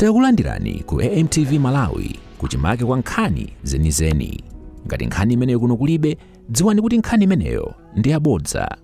Takulandirani ku AMTV Malawi kuchimake kwa nkhani zenizeni. Ngati nkhani imeneyo kuno kulibe, dziwani kuti nkhani imeneyo ndi yabodza.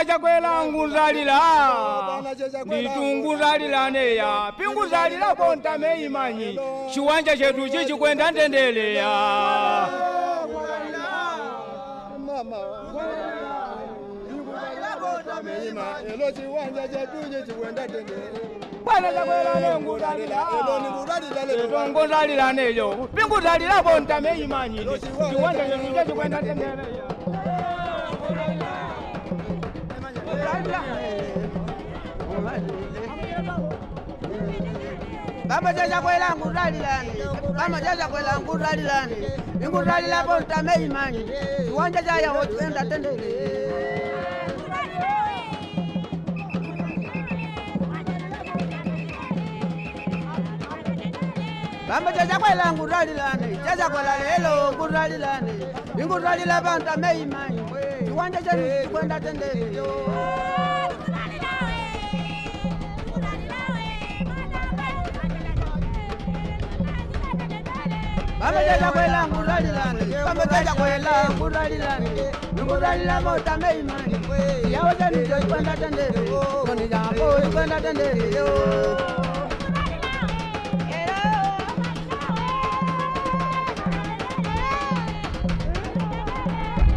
Chakwela nguzalila nditunguzalilane ya pinguzalila bonta meimanyi chiwanja chetu chichi kwenda ndendele ya bwana chakwela nguzalilane yo pinguzalila bonta meimanyi chiwanja chetu chichi kwenda ndendele ya Bama jaja kwela nguralilani, bama jaja kwela nguralilani, nguralila bonta meimani, wanja jaya wotuenda tendele. Bama jaja kwela nguralilani, jaja kwela hello nguralilani, nguralila bonta meimani, wanja jaya wotuenda tendele. Bama jaja kwela nguralilani, bama jaja kwela nguralilani, nguralila bonta meimani, yawo jaya wotuenda tendele, koni jambo wotuenda tendele yo.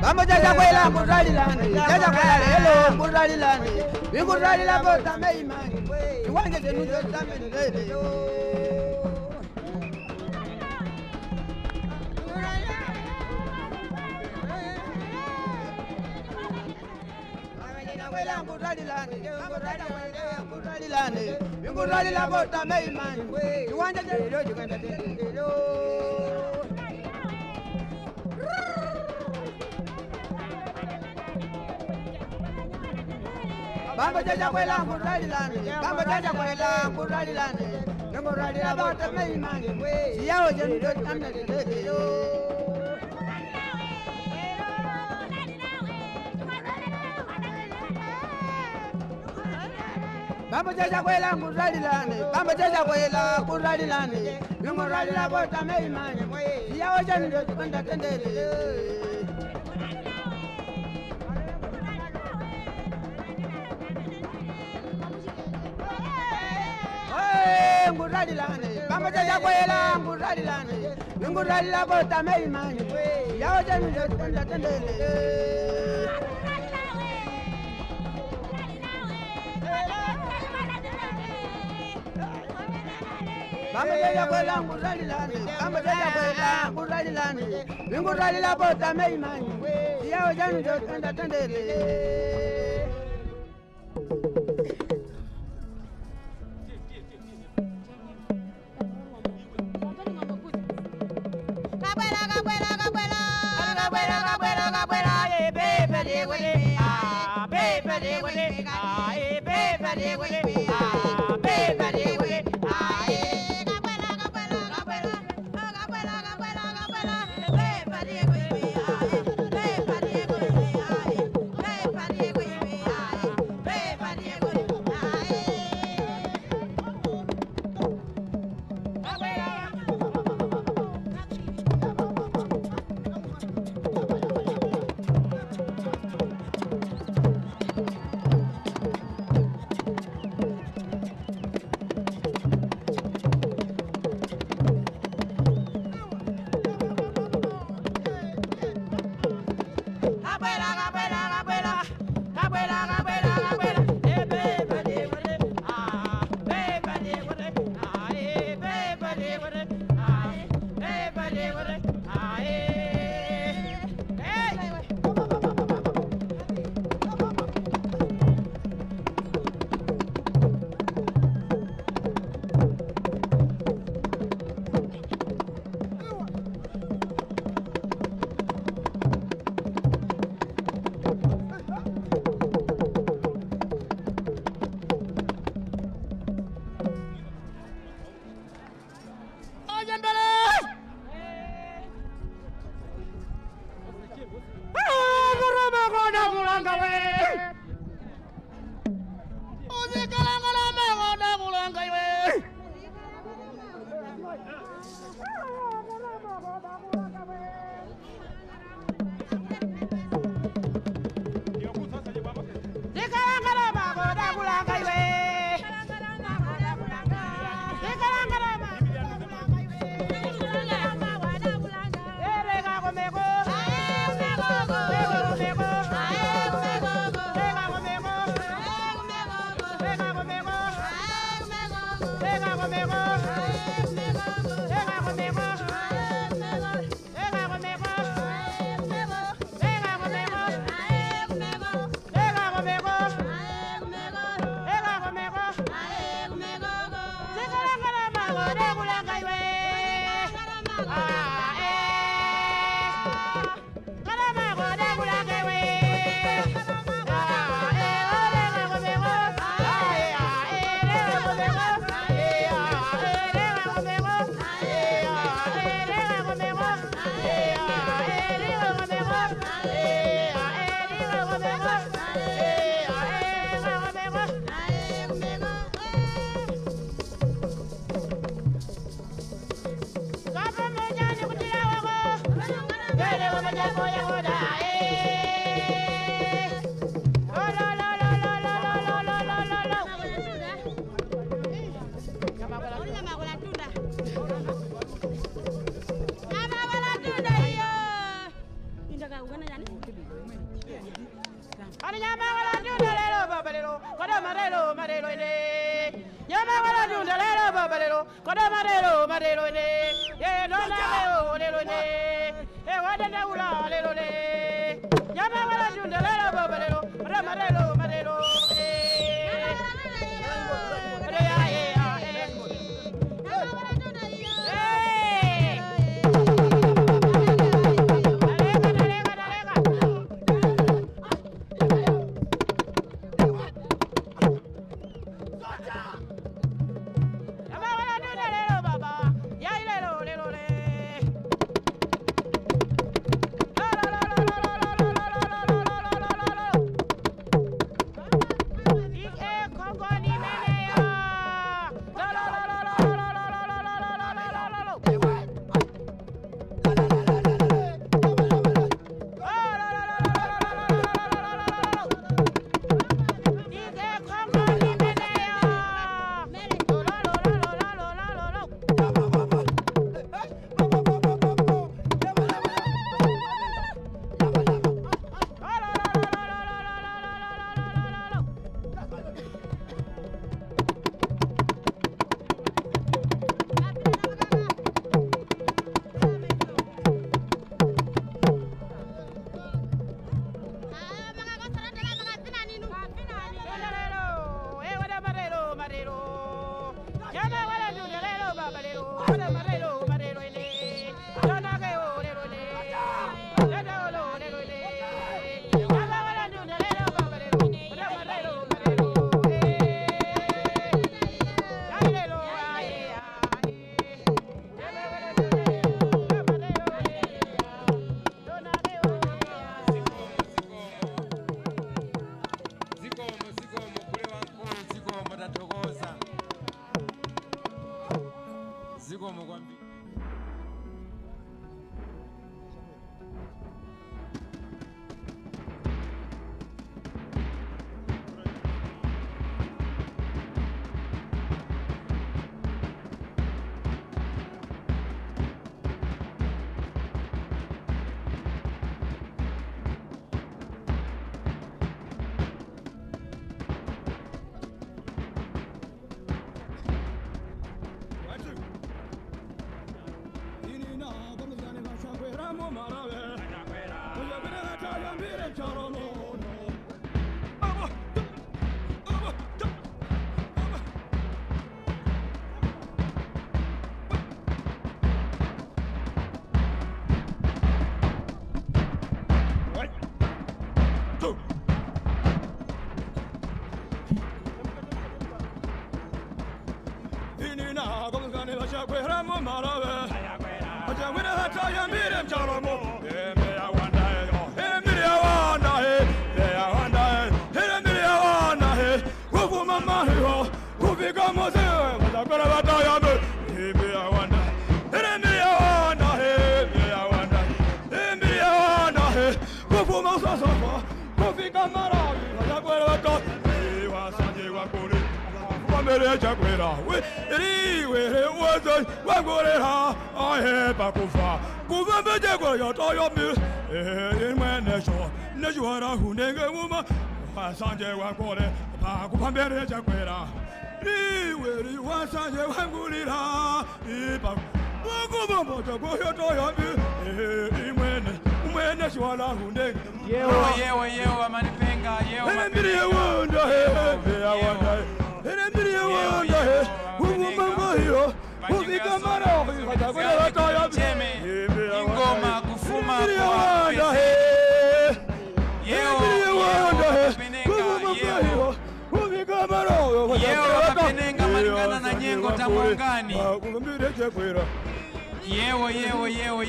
Bama jaja kwela nguralilani, jaja kwela hello nguralilani, nguralila bonta meimani, wanja jaya wotuenda tendele yo. Nguralila bonta meimani, wanja jaya wotuenda tendele yo. Bamba jaja kwela nguralilani, bamba jaja kwela nguralilani, nguralila bonta meimani, yawo jaya wotuenda tendele yo. Vamos a kwela nguralilane, vamos a kwela nguralilane, nguralila bota meimani, ya oja ndio kwenda tendele. Nguralilane, vamos a kwela nguralilane, nguralila bota meimani, ya oja ndio kwenda tendele. Vamos a kwela nguralilane, vamos a kwela nguralilane, nguralila bota meimani, ya oja ndio kwenda tendele. La la la la Zikomo kwambiri. Yewa manipenga yewa ingoma kufuma yewa mapenenga malingana na nyengo tamungani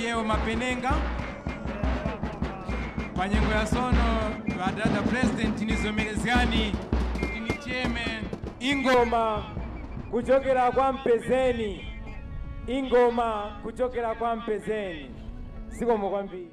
yewa mapenenga panyengo ya sono badada president nizomezani ni chairman ingoma kuchokera kwa Mpezeni, ingoma kuchokera kwa Mpezeni. Zikomo kwambiri.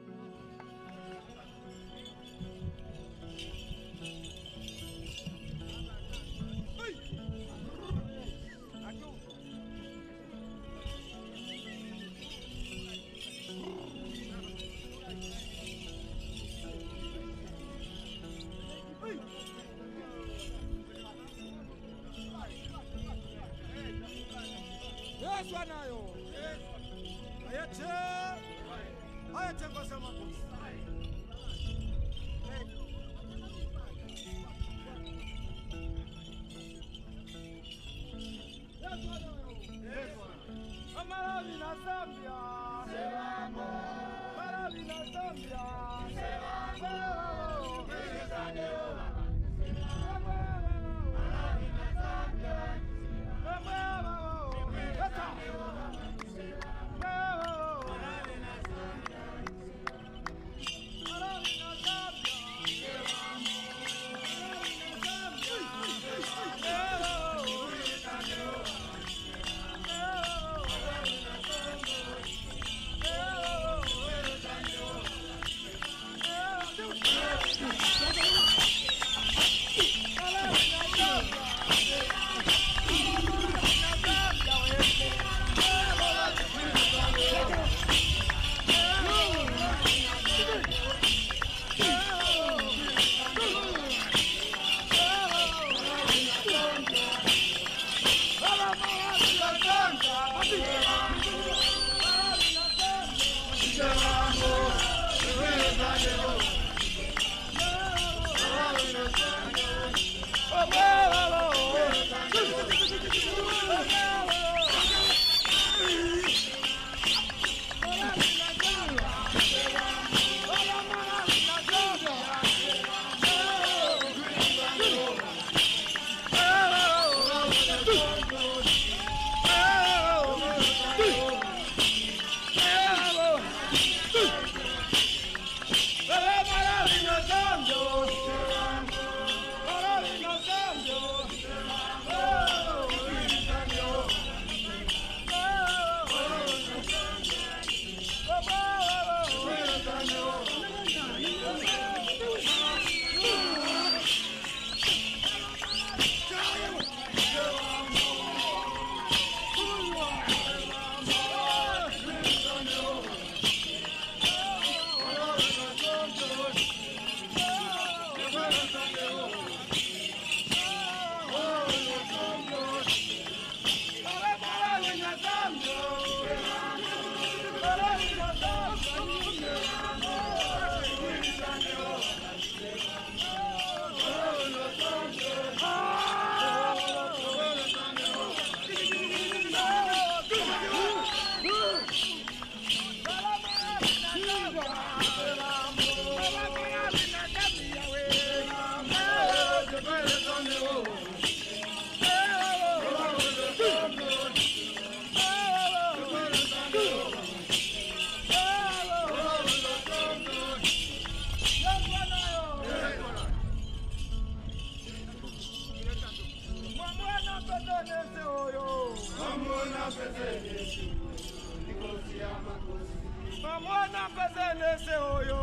pezenese oyo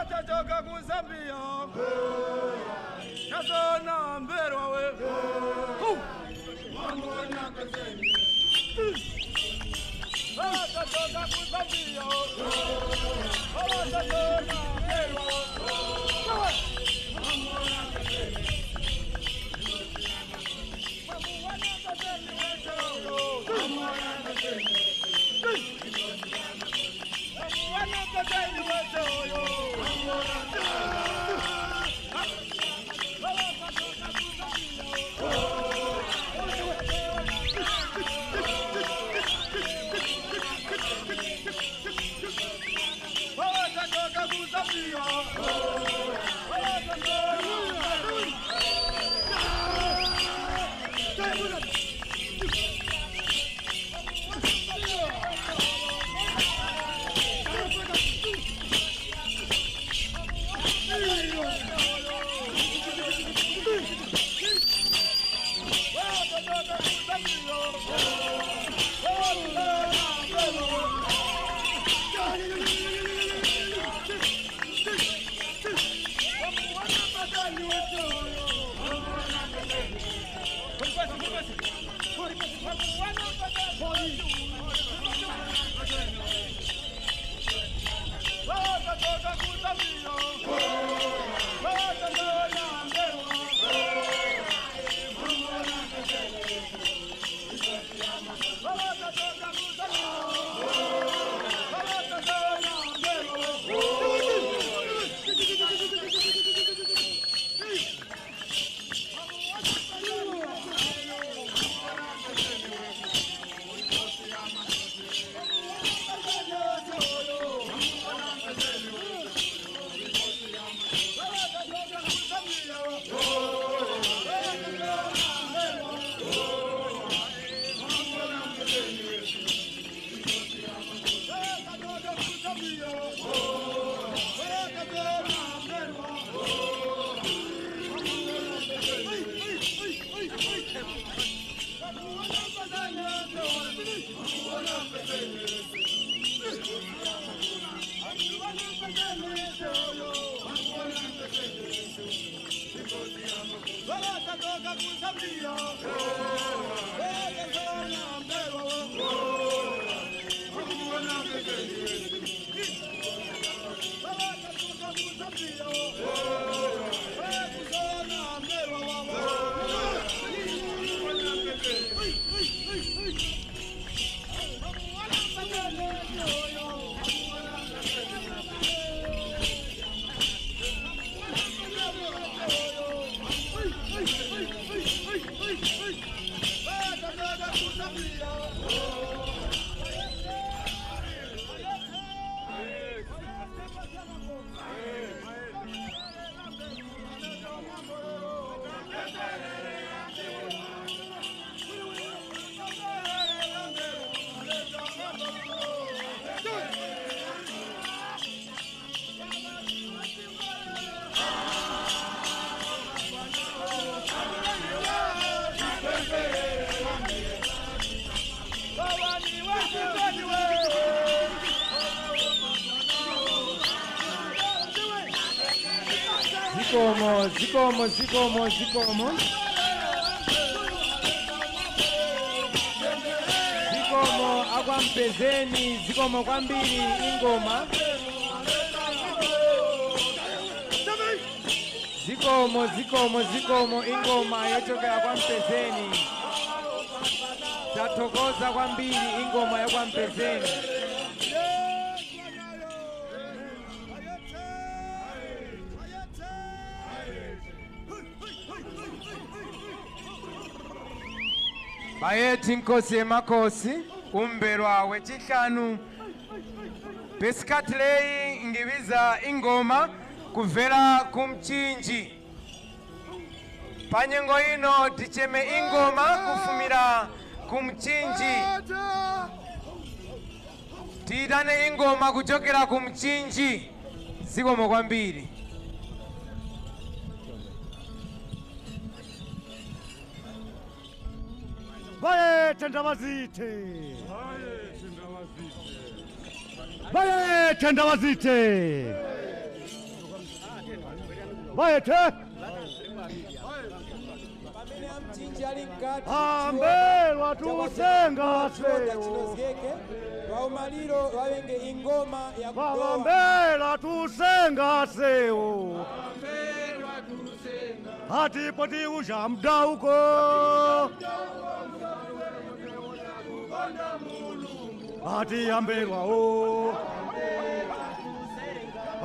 atachoka kuzambia kazona mberwa we atatoka kuzambia atazona mberwa Zikomo. Zikomo akwampezeni, zikomo kwambiri ingoma. Zikomo ingoma yachokera kwampezeni. Tathokoza kwambiri ingoma yakwampezeni. Bayeti nkosi emakosi umberwa wechishanu Pescatley ngibiza ingoma kuvera kumchinji panyengo ino ticheme ingoma kufumira kumchinji tidane ingoma kuchokera kumchinji zikomo kwambiri. Bayeti Baye Tendawazite. Baye Tendawazite. Baye te. Ambelwa tusenga sewo. Waumaliro wawenge ingoma ya kudoa. Ambelwa tusenga sewo. Hati poti usha mdauko. Hati ambelwa o.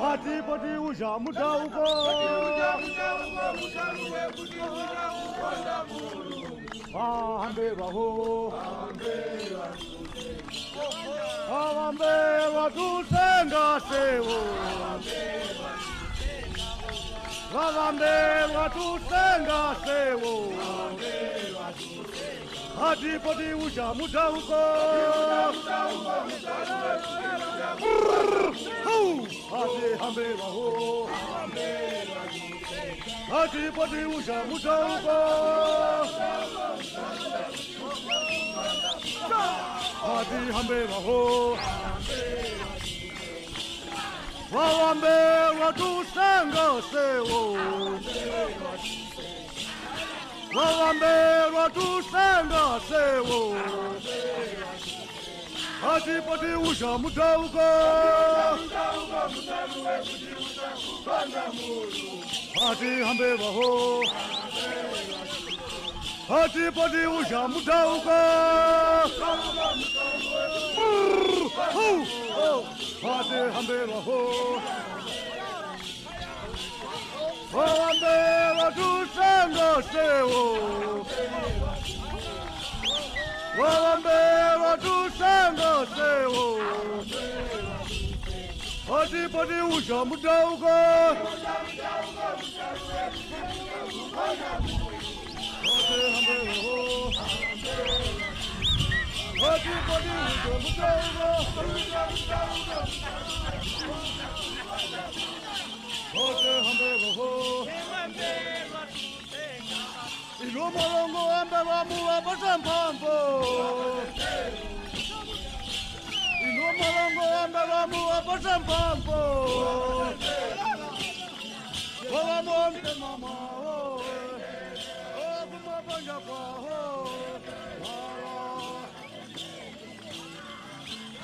Hati poti usha mdauko. Ambelwa ho. Ambelwa tusenga sewo. Ambelwa tusenga sewo. Hati poti usha mudauko. Hati ambelwa ho. Hati poti usha mudauko. Hati ambelwa ho. Ambelwa tusenga sewo. Ambelwa tusenga sewo. Hati poti usha mudauko. Hati ambelwa ho. Hati poti usha mudauko. Hati ambelwa ho. Ambelwa tusenga sewo. Ambelwa tusenga sewo. Hati poti usha mudauko. Hati ambelwa ho. Hati poti usha mudauko. Hati ambelwa ho. Ilomolongo ambelwa muwapasa mpambo. Ilomolongo ambelwa muwapasa mpambo. Wawamonte mama ho. Kumapanja kwa ho.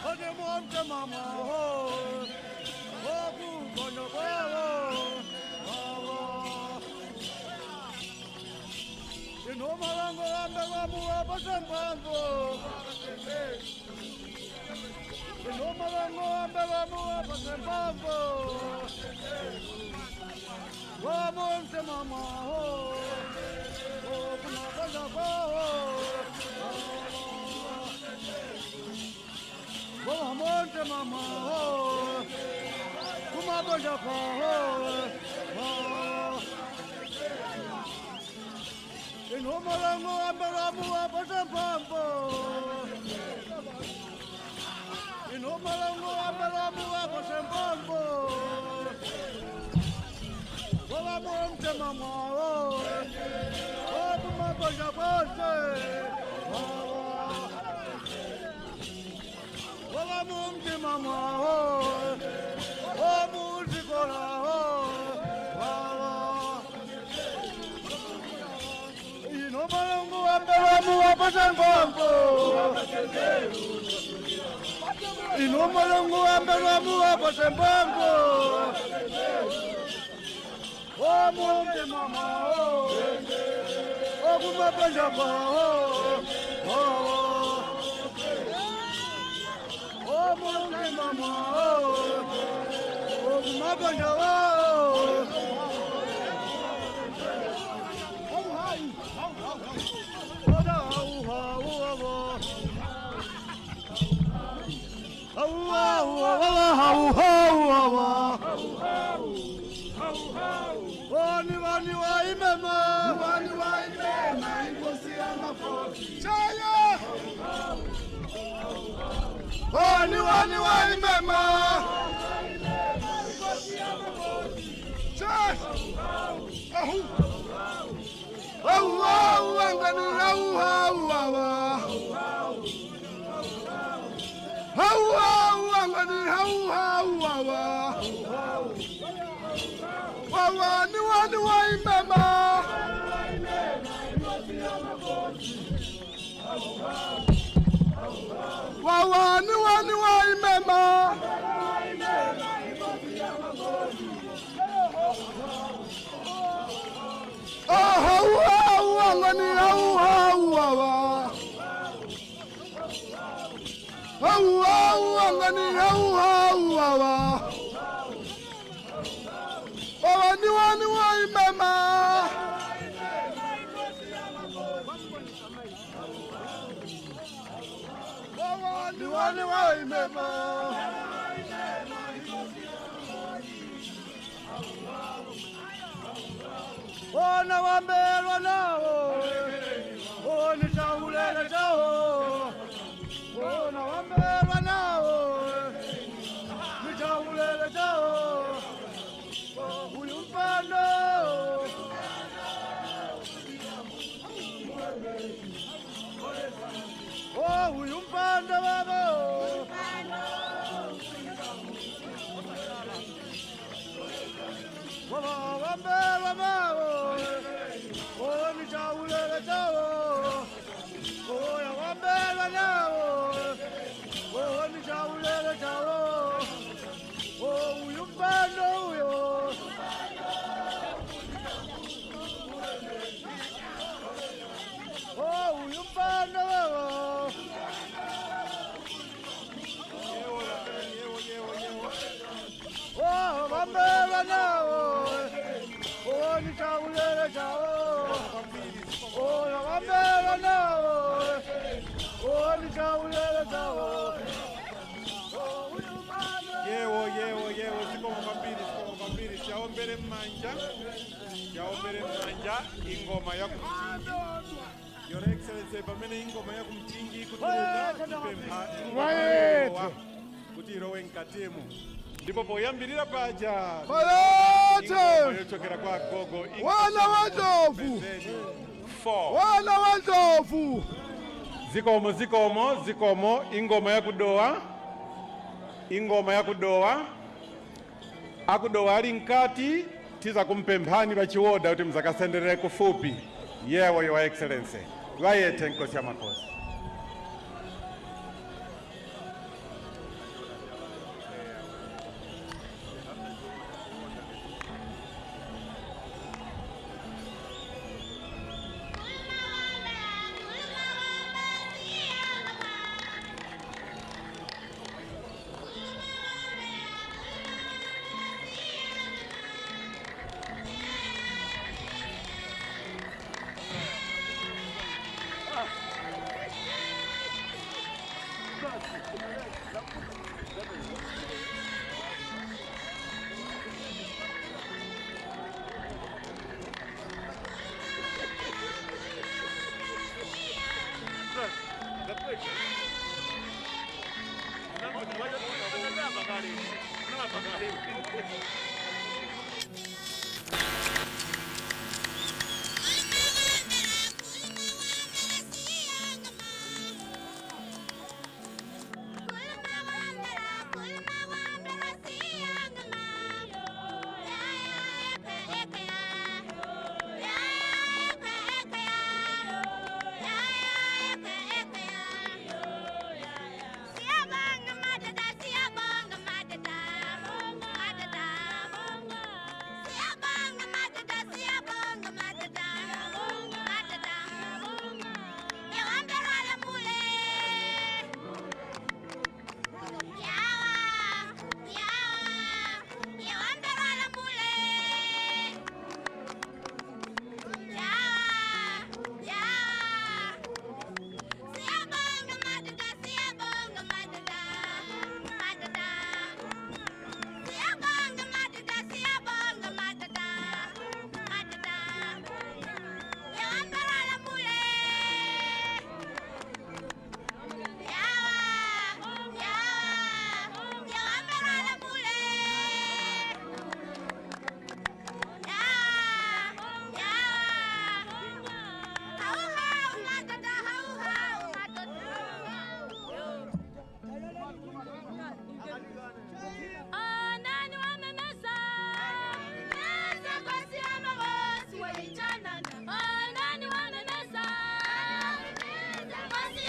Hadi monte mama ho. Kumapanja kwa ho. Inomalango ambelwa muwapasa mpambo. Inomalango ambelwa muwapasa mpambo. Wamonte mama ho. Kumapanja kwa ho. Wamonte mama ho. Kumapanja kwa ho. Inomalango ambelwa muwapasa mpambo. Inomalango ambelwa muwapasa mpambo. Wawamonte mama ho. Kumapanja kwose. Wawamonte mama ho. Muzikola ho. Inomalango ambelwa muwapasa mpambo. Inomalango ambelwa muwapasa mpambo. Wamonte mama ho. Kumapanja kwa ho. Wamonte mama ho. Kumapanja ho. Wani wa imema. Wani wa imema. Inkosi ya mafosi. Chaya. Wani wa imema. Inkosi ya mafosi. Chaya. Ahu. Ahu. Angani. Ahu. Ahu. wangani hau hau wawa. Wawa ni wani waimema. Wawa ni wani waimema. Hau hau wangani hau hau wawa. Hau hau wangani hau hau wawa. Wawa ni wani waimema. Wawa ni wani waimema. Ona wambelwa nao, oni chaulele chao. Ona wambelwa nao, ni chaulele chao. Huyu mpando, huyu mpando baba. Wambelwa nao, oni chaulele chao. Oya wambelwa nao, oni chaulele chao. Huyu mpando huyo. Huyu mpando baba. Wambelwa nao, oni chaulele chao. Oya wambelwa nao, oni chaulele chao. Yewo sikomo kwambiri chaombere mmanja ingoma ya kumchingi. Your Excellency pamene ingoma ya kumchingi kutuluka ipempha kuti irowe mkatimo ndipo poyambirira paja ingoma yochokera kwa gogo wana wa ndovu. Wana wa ndovu. Zikomo ingoma ya kudowa akudowa ali nkati tiza kumpemphani pachiwoda kuti mzakasenderere kufupi. Yewo Your Excellency wayete nkosi ya makosi.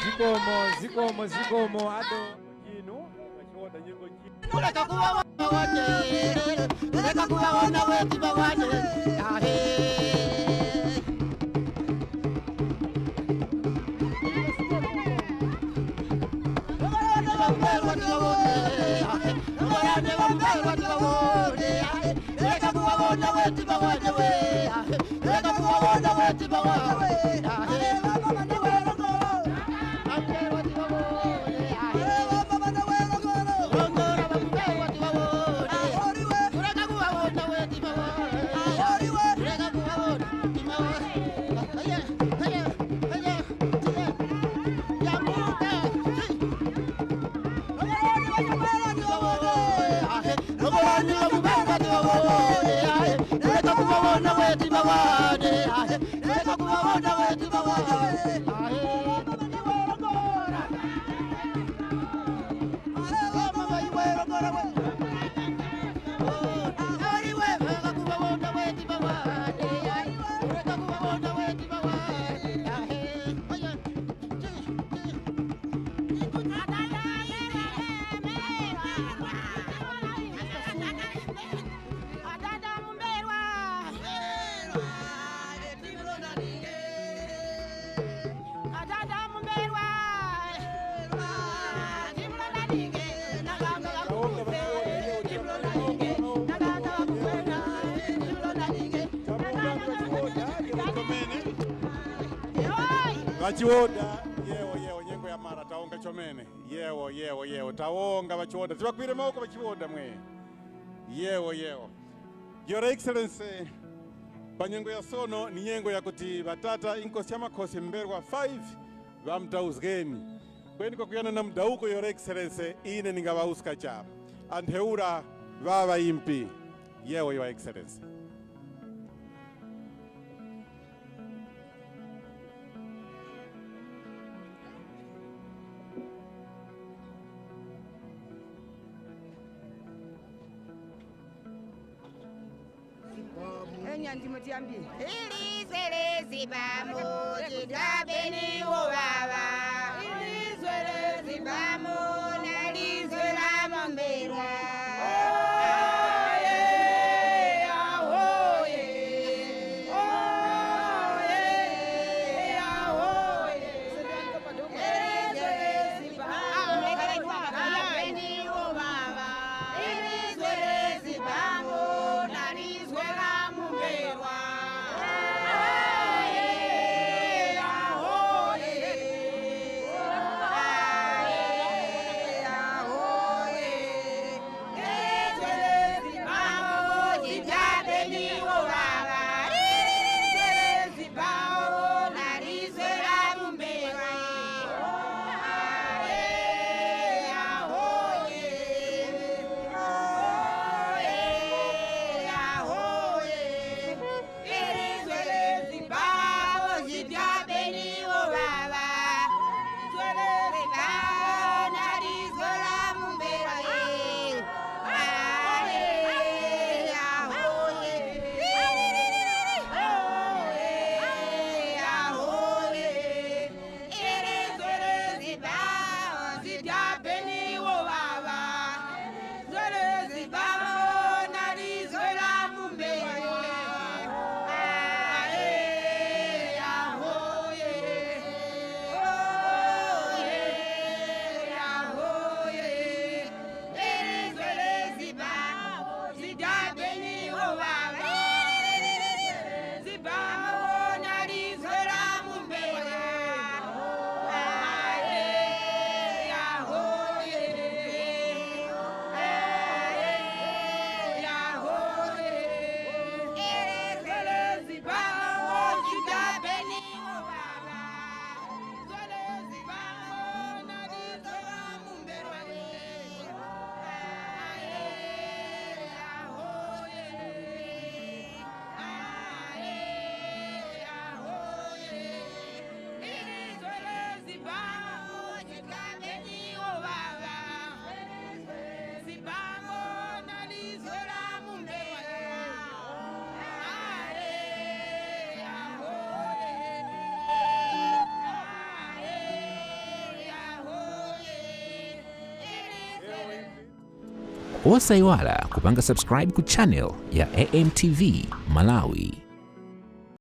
zikomo ado Jinu, wachiwoda nyengo jinu. Leka kuwaona wetu bawane. Vachiwoda yewo nyengo ya mara taonga chomene yewo taonga vachiwoda tivakwire maoko vachiwoda mwe yewo Your Excellency panyengo ya sono ni nyengo ya kuti vatata inkosi ya makosi mberwa 5 vamtauzgeni kweni kwa kuyana na mdauko Your Excellency ine ningavauska chapa antheura vava impi yewo Your Excellency. Ndimutiambie ilizwele bamo jidabeni wobaba ilizwele bamo nalizwela mambera Osaiwala kupanga subscribe ku channel ya AMTV Malawi.